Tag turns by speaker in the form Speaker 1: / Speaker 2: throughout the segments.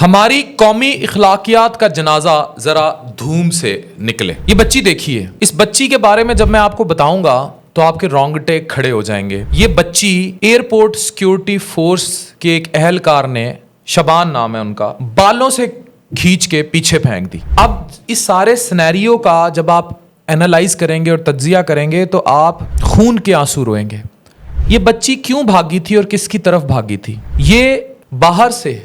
Speaker 1: ہماری قومی اخلاقیات کا جنازہ ذرا دھوم سے نکلے. یہ بچی دیکھیے. اس بچی کے بارے میں جب میں آپ کو بتاؤں گا تو آپ کے رونگٹے کھڑے ہو جائیں گے. یہ بچی ایئرپورٹ سیکیورٹی فورس کے ایک اہلکار نے، شبان نام ہے ان کا، بالوں سے کھینچ کے پیچھے پھینک دی. اب اس سارے سینیریو کا جب آپ اینالائز کریں گے اور تجزیہ کریں گے تو آپ خون کے آنسو روئیں گے. یہ بچی کیوں بھاگی تھی اور کس کی طرف بھاگی تھی؟ یہ باہر سے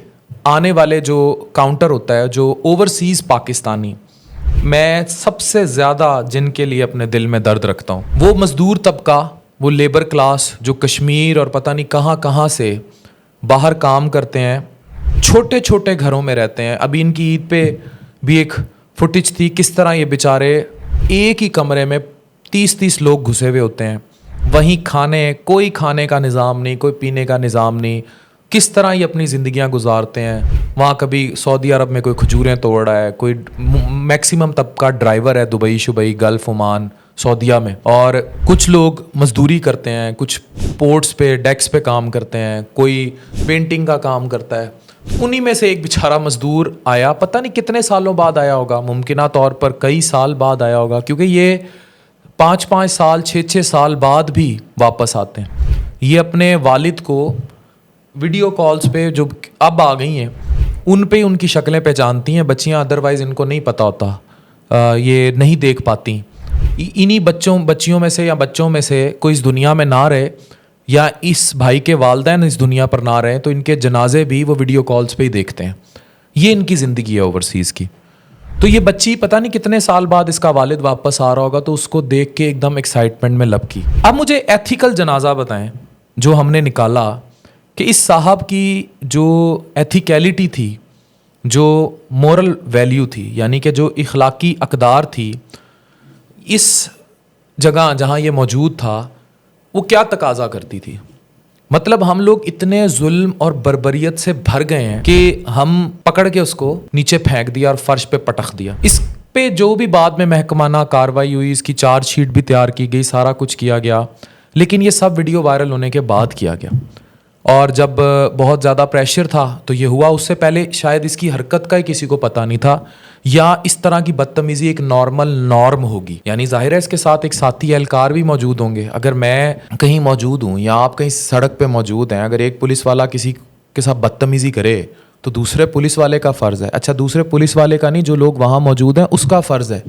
Speaker 1: آنے والے جو کاؤنٹر ہوتا ہے، جو اوورسیز پاکستانی، میں سب سے زیادہ جن کے لیے اپنے دل میں درد رکھتا ہوں، وہ مزدور طبقہ، وہ لیبر کلاس جو کشمیر اور پتہ نہیں کہاں کہاں سے باہر کام کرتے ہیں، چھوٹے چھوٹے گھروں میں رہتے ہیں. ابھی ان کی عید پہ بھی ایک فوٹیج تھی کس طرح یہ بیچارے ایک ہی کمرے میں 30 لوگ گھسے ہوئے ہوتے ہیں. وہیں کوئی کھانے کا نظام نہیں، کوئی پینے کا نظام نہیں. کس طرح یہ اپنی زندگیاں گزارتے ہیں. وہاں کبھی سعودی عرب میں کوئی کھجوریں توڑ رہا ہے، کوئی میکسیمم طبقہ ڈرائیور ہے دبئی شبئی گلف عمان سعودیہ میں، اور کچھ لوگ مزدوری کرتے ہیں، کچھ پورٹس پہ ڈیکس پہ کام کرتے ہیں، کوئی پینٹنگ کا کام کرتا ہے. انہی میں سے ایک بیچارہ مزدور آیا، پتہ نہیں کتنے سالوں بعد آیا ہوگا، ممکنہ طور پر کئی سال بعد آیا ہوگا، کیونکہ یہ 5 سال 6 سال بعد بھی واپس آتے ہیں. یہ اپنے والد کو ویڈیو کالز پہ جو اب آ گئی ہیں ان پہ ان کی شکلیں پہچانتی ہیں. بچیاں ادروائز ان کو نہیں پتہ ہوتا، یہ نہیں دیکھ پاتی. انہی بچیوں میں سے یا بچوں میں سے کوئی اس دنیا میں نہ رہے، یا اس بھائی کے والدین اس دنیا پر نہ رہے، تو ان کے جنازے بھی وہ ویڈیو کالز پہ ہی دیکھتے ہیں. یہ ان کی زندگی ہے اوورسیز کی. تو یہ بچی پتہ نہیں کتنے سال بعد اس کا والد واپس آ رہا ہوگا تو اس کو دیکھ کے ایک دم ایکسائٹمنٹ میں لبکی. اب مجھے ایتھیکل جنازہ بتائیں جو ہم نے نکالا، کہ اس صاحب کی جو ایتھیکیلٹی تھی، جو مورل ویلیو تھی، یعنی کہ جو اخلاقی اقدار تھی، اس جگہ جہاں یہ موجود تھا وہ کیا تقاضا کرتی تھی. مطلب ہم لوگ اتنے ظلم اور بربریت سے بھر گئے ہیں کہ ہم پکڑ کے اس کو نیچے پھینک دیا اور فرش پہ پٹخ دیا. اس پہ جو بھی بعد میں محکمانہ کارروائی ہوئی، اس کی چارج شیٹ بھی تیار کی گئی، سارا کچھ کیا گیا، لیکن یہ سب ویڈیو وائرل ہونے کے بعد کیا گیا. اور جب بہت زیادہ پریشر تھا تو یہ ہوا. اس سے پہلے شاید اس کی حرکت کا ہی کسی کو پتہ نہیں تھا، یا اس طرح کی بدتمیزی ایک نارم ہوگی. یعنی ظاہر ہے اس کے ساتھ ایک ساتھی اہلکار بھی موجود ہوں گے. اگر میں کہیں موجود ہوں یا آپ کہیں سڑک پہ موجود ہیں، اگر ایک پولیس والا کسی کے ساتھ بدتمیزی کرے تو دوسرے پولیس والے کا فرض ہے، اچھا دوسرے پولیس والے کا نہیں، جو لوگ وہاں موجود ہیں اس کا فرض ہے.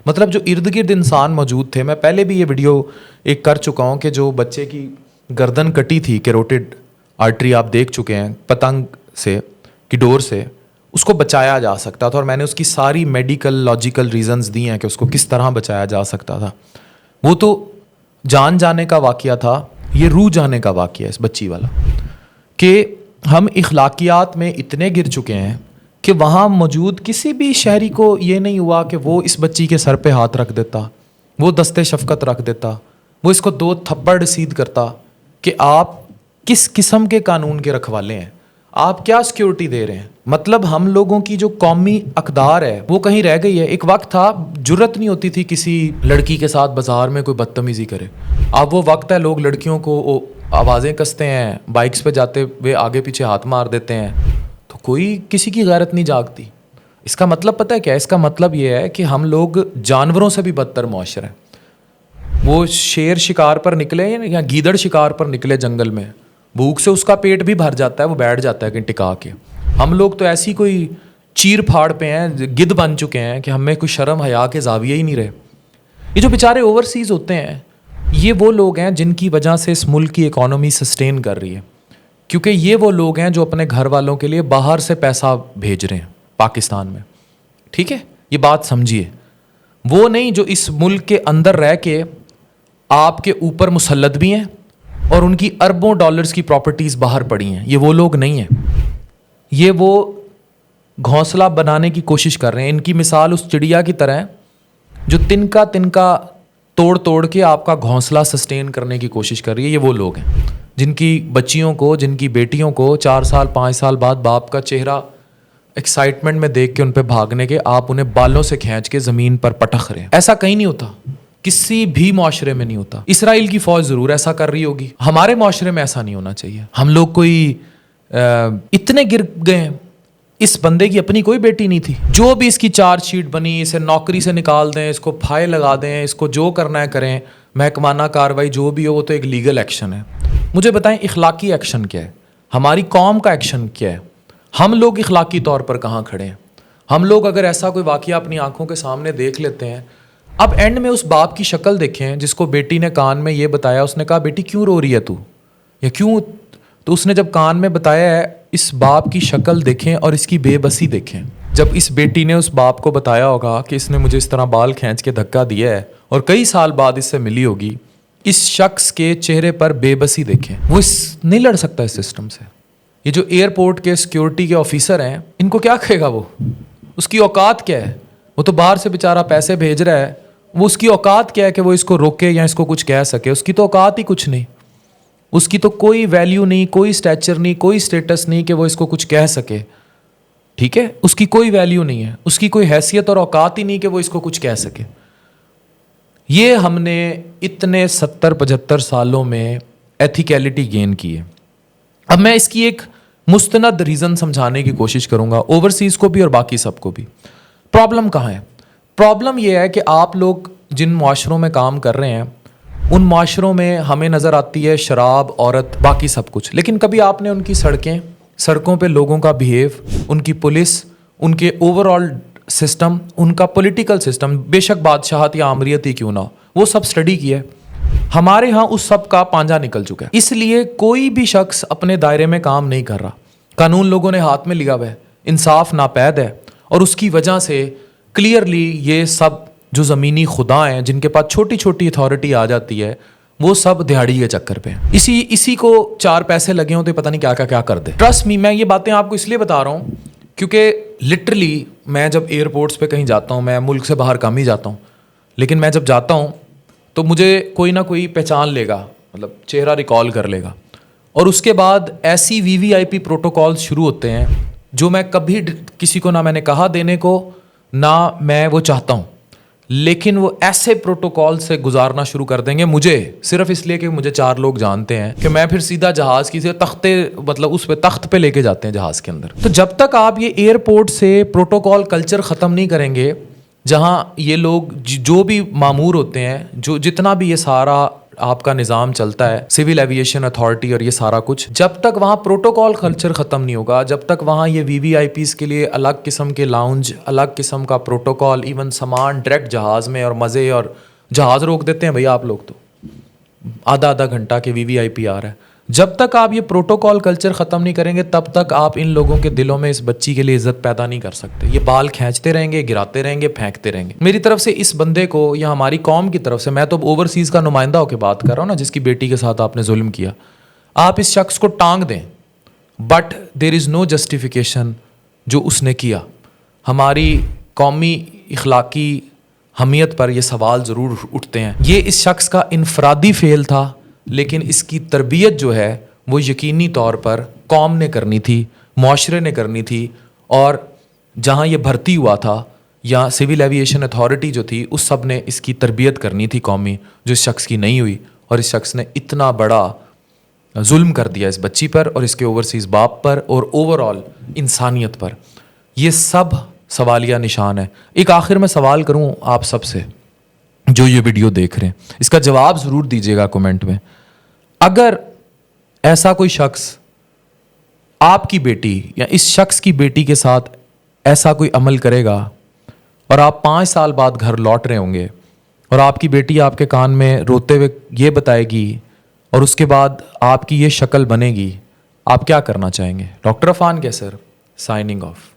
Speaker 1: مطلب جو ارد گرد انسان موجود تھے. میں پہلے بھی یہ ویڈیو ایک کر چکا ہوں کہ جو بچے کی گردن کٹی تھی، کیروٹڈ آرٹری آپ دیکھ چکے ہیں، پتنگ سے کی ڈور سے اس کو بچایا جا سکتا تھا، اور میں نے اس کی ساری میڈیکل لاجیکل ریزنز دی ہیں کہ اس کو کس طرح بچایا جا سکتا تھا. وہ تو جان جانے کا واقعہ تھا، یہ روح جانے کا واقعہ ہے اس بچی والا. کہ ہم اخلاقیات میں اتنے گر چکے ہیں کہ وہاں موجود کسی بھی شہری کو یہ نہیں ہوا کہ وہ اس بچی کے سر پہ ہاتھ رکھ دیتا، وہ دستے شفقت رکھ دیتا، وہ اس کو 2 تھپڑ رسید کرتا کہ آپ کس قسم کے قانون کے رکھوالے ہیں، آپ کیا سیکیورٹی دے رہے ہیں. مطلب ہم لوگوں کی جو قومی اقدار ہے وہ کہیں رہ گئی ہے. ایک وقت تھا جرت نہیں ہوتی تھی کسی لڑکی کے ساتھ بازار میں کوئی بدتمیزی کرے. اب وہ وقت ہے لوگ لڑکیوں کو آوازیں کستے ہیں، بائکس پہ جاتے ہوئے آگے پیچھے ہاتھ مار دیتے ہیں، تو کوئی کسی کی غیرت نہیں جاگتی. اس کا مطلب پتہ ہے کیا؟ اس کا مطلب یہ ہے کہ ہم لوگ جانوروں سے بھی بدتر معاشرہ ہیں. وہ شیر شکار پر نکلے یا گیدڑ شکار پر نکلے جنگل میں، بھوک سے اس کا پیٹ بھی بھر جاتا ہے، وہ بیٹھ جاتا ہے کہیں ٹکا کے. ہم لوگ تو ایسی کوئی چیر پھاڑ پہ ہیں، گدھ بن چکے ہیں کہ ہمیں کوئی شرم حیا کے زاویے ہی نہیں رہے. یہ جو بیچارے اوورسیز ہوتے ہیں یہ وہ لوگ ہیں جن کی وجہ سے اس ملک کی اکانومی سسٹین کر رہی ہے، کیونکہ یہ وہ لوگ ہیں جو اپنے گھر والوں کے لیے باہر سے پیسہ بھیج رہے ہیں پاکستان میں. ٹھیک ہے، یہ بات سمجھیے. وہ نہیں جو اس ملک کے اندر رہ کے آپ کے اوپر مسلط بھی ہیں اور ان کی اربوں ڈالرز کی پراپرٹیز باہر پڑی ہیں. یہ وہ لوگ نہیں ہیں. یہ وہ گھونسلہ بنانے کی کوشش کر رہے ہیں. ان کی مثال اس چڑیا کی طرح ہے جو تنکا توڑ کے آپ کا گھونسلہ سسٹین کرنے کی کوشش کر رہی ہے. یہ وہ لوگ ہیں جن کی بچیوں کو، جن کی بیٹیوں کو 4 سال 5 سال بعد باپ کا چہرہ ایکسائٹمنٹ میں دیکھ کے ان پہ بھاگنے کے آپ انہیں بالوں سے کھینچ کے زمین پر پٹخ رہے ہیں. ایسا کہیں نہیں ہوتا، کسی بھی معاشرے میں نہیں ہوتا. اسرائیل کی فوج ضرور ایسا کر رہی ہوگی، ہمارے معاشرے میں ایسا نہیں ہونا چاہیے. ہم لوگ کوئی اتنے گر گئے ہیں، اس بندے کی اپنی کوئی بیٹی نہیں تھی. جو بھی اس کی چارج شیٹ بنی, اسے نوکری سے نکال دیں, اس کو پھائے لگا دیں, اس کو جو کرنا ہے کریں, محکمانہ کارروائی جو بھی ہو وہ تو ایک لیگل ایکشن ہے. مجھے بتائیں اخلاقی ایکشن کیا ہے, ہماری قوم کا ایکشن کیا ہے, ہم لوگ اخلاقی طور پر کہاں کھڑے ہیں؟ ہم لوگ اگر ایسا کوئی واقعہ اپنی آنکھوں کے سامنے دیکھ لیتے ہیں, اب اینڈ میں اس باپ کی شکل دیکھیں جس کو بیٹی نے کان میں یہ بتایا, اس نے کہا بیٹی کیوں رو رہی ہے تو, یا کیوں, تو اس نے جب کان میں بتایا ہے, اس باپ کی شکل دیکھیں اور اس کی بے بسی دیکھیں. جب اس بیٹی نے اس باپ کو بتایا ہوگا کہ اس نے مجھے اس طرح بال کھینچ کے دھکا دیا ہے اور کئی سال بعد اس سے ملی ہوگی, اس شخص کے چہرے پر بے بسی دیکھیں. وہ نہیں لڑ سکتا اس سسٹم سے. یہ جو ایئرپورٹ کے سیکیورٹی کے آفیسر ہیں, ان کو کیا کہے گا وہ, اس کی اوقات کیا ہے؟ وہ تو باہر سے بیچارہ پیسے بھیج رہا ہے, وہ اس کی اوقات کیا ہے کہ وہ اس کو روکے یا اس کو کچھ کہہ سکے؟ اس کی تو اوقات ہی کچھ نہیں, اس کی تو کوئی ویلیو نہیں, کوئی اسٹیچر نہیں, کوئی اسٹیٹس نہیں کہ وہ اس کو کچھ کہہ سکے. ٹھیک ہے, اس کی کوئی ویلیو نہیں ہے, اس کی کوئی حیثیت اور اوقات ہی نہیں کہ وہ اس کو کچھ کہہ سکے. یہ ہم نے اتنے 70-75 سالوں میں ایتھیکیلٹی گین کی ہے. اب میں اس کی ایک مستند ریزن سمجھانے کی کوشش کروں گا, اوورسیز کو بھی اور باقی سب کو بھی. پرابلم کہاں ہے؟ پرابلم یہ ہے کہ آپ لوگ جن معاشروں میں کام کر رہے ہیں, ان معاشروں میں ہمیں نظر آتی ہے شراب, عورت, باقی سب کچھ, لیکن کبھی آپ نے ان کی سڑکوں پہ لوگوں کا بیہیو, ان کی پولیس, ان کے اوور آل سسٹم, ان کا پولیٹیکل سسٹم, بے شک بادشاہت یا آمریت ہی کیوں نہ ہو, وہ سب سٹڈی کیا ہے. ہمارے ہاں اس سب کا پانجا نکل چکا ہے. اس لیے کوئی بھی شخص اپنے دائرے میں کام نہیں کر رہا. قانون لوگوں نے ہاتھ میں لیا ہوا ہے, انصاف ناپید ہے, اور اس کی وجہ سے کلیئرلی یہ سب جو زمینی خدا ہیں جن کے پاس چھوٹی چھوٹی اتھارٹی آ جاتی ہے, وہ سب دہاڑی کے چکر پہ اسی کو 4 پیسے لگے ہوں تو پتہ نہیں کیا کر دے. ٹرسٹ می, میں یہ باتیں آپ کو اس لیے بتا رہا ہوں کیونکہ لٹرلی میں جب ایئرپورٹس پہ کہیں جاتا ہوں, میں ملک سے باہر کم ہی جاتا ہوں, لیکن میں جب جاتا ہوں تو مجھے کوئی نہ کوئی پہچان لے گا, مطلب چہرہ ریکال کر لے گا, اور اس کے بعد ایسی VVIP پروٹوکالز شروع ہوتے ہیں جو میں کبھی کسی کو نہ میں نے کہا دینے کو, نہ میں وہ چاہتا ہوں, لیکن وہ ایسے پروٹوکال سے گزارنا شروع کر دیں گے مجھے, صرف اس لیے کہ مجھے 4 لوگ جانتے ہیں کہ میں پھر سیدھا جہاز کی سے اس پہ تخت پہ لے کے جاتے ہیں جہاز کے اندر. تو جب تک آپ یہ ایئرپورٹ سے پروٹوکال کلچر ختم نہیں کریں گے, جہاں یہ لوگ جو بھی مامور ہوتے ہیں, جو جتنا بھی یہ سارا آپ کا نظام چلتا ہے, سول ایویشن اتھارٹی اور یہ سارا کچھ, جب تک وہاں پروٹوکال کلچر ختم نہیں ہوگا, جب تک وہاں یہ VVIPs کے لیے الگ قسم کے لاؤنج, الگ قسم کا پروٹوکال, ایون سامان ڈائریکٹ جہاز میں, اور مزے, اور جہاز روک دیتے ہیں بھائی آپ لوگ تو آدھا گھنٹہ کے VVIP آ رہا ہے, جب تک آپ یہ پروٹوکال کلچر ختم نہیں کریں گے تب تک آپ ان لوگوں کے دلوں میں اس بچی کے لیے عزت پیدا نہیں کر سکتے. یہ بال کھینچتے رہیں گے, گراتے رہیں گے, پھینکتے رہیں گے. میری طرف سے اس بندے کو, یا ہماری قوم کی طرف سے, میں تو اوورسیز کا نمائندہ ہو کے بات کر رہا ہوں نا, جس کی بیٹی کے ساتھ آپ نے ظلم کیا, آپ اس شخص کو ٹانگ دیں, but there is know justification جو اس نے کیا. ہماری قومی اخلاقی حمیت پر یہ سوال ضرور اٹھتے ہیں. یہ اس شخص کا انفرادی فعل تھا, لیکن اس کی تربیت جو ہے وہ یقینی طور پر قوم نے کرنی تھی, معاشرے نے کرنی تھی, اور جہاں یہ بھرتی ہوا تھا یا سول ایویشن اتھارٹی جو تھی, اس سب نے اس کی تربیت کرنی تھی قومی, جو اس شخص کی نہیں ہوئی, اور اس شخص نے اتنا بڑا ظلم کر دیا اس بچی پر اور اس کے اوورسیز باپ پر اور اوور آل انسانیت پر. یہ سب سوالیہ نشان ہے. ایک آخر میں سوال کروں آپ سب سے جو یہ ویڈیو دیکھ رہے ہیں, اس کا جواب ضرور دیجیے گا کمنٹ میں. اگر ایسا کوئی شخص آپ کی بیٹی یا اس شخص کی بیٹی کے ساتھ ایسا کوئی عمل کرے گا, اور آپ 5 سال بعد گھر لوٹ رہے ہوں گے, اور آپ کی بیٹی آپ کے کان میں روتے ہوئے یہ بتائے گی, اور اس کے بعد آپ کی یہ شکل بنے گی, آپ کیا کرنا چاہیں گے؟ ڈاکٹر عفان کیسر, سائننگ آف.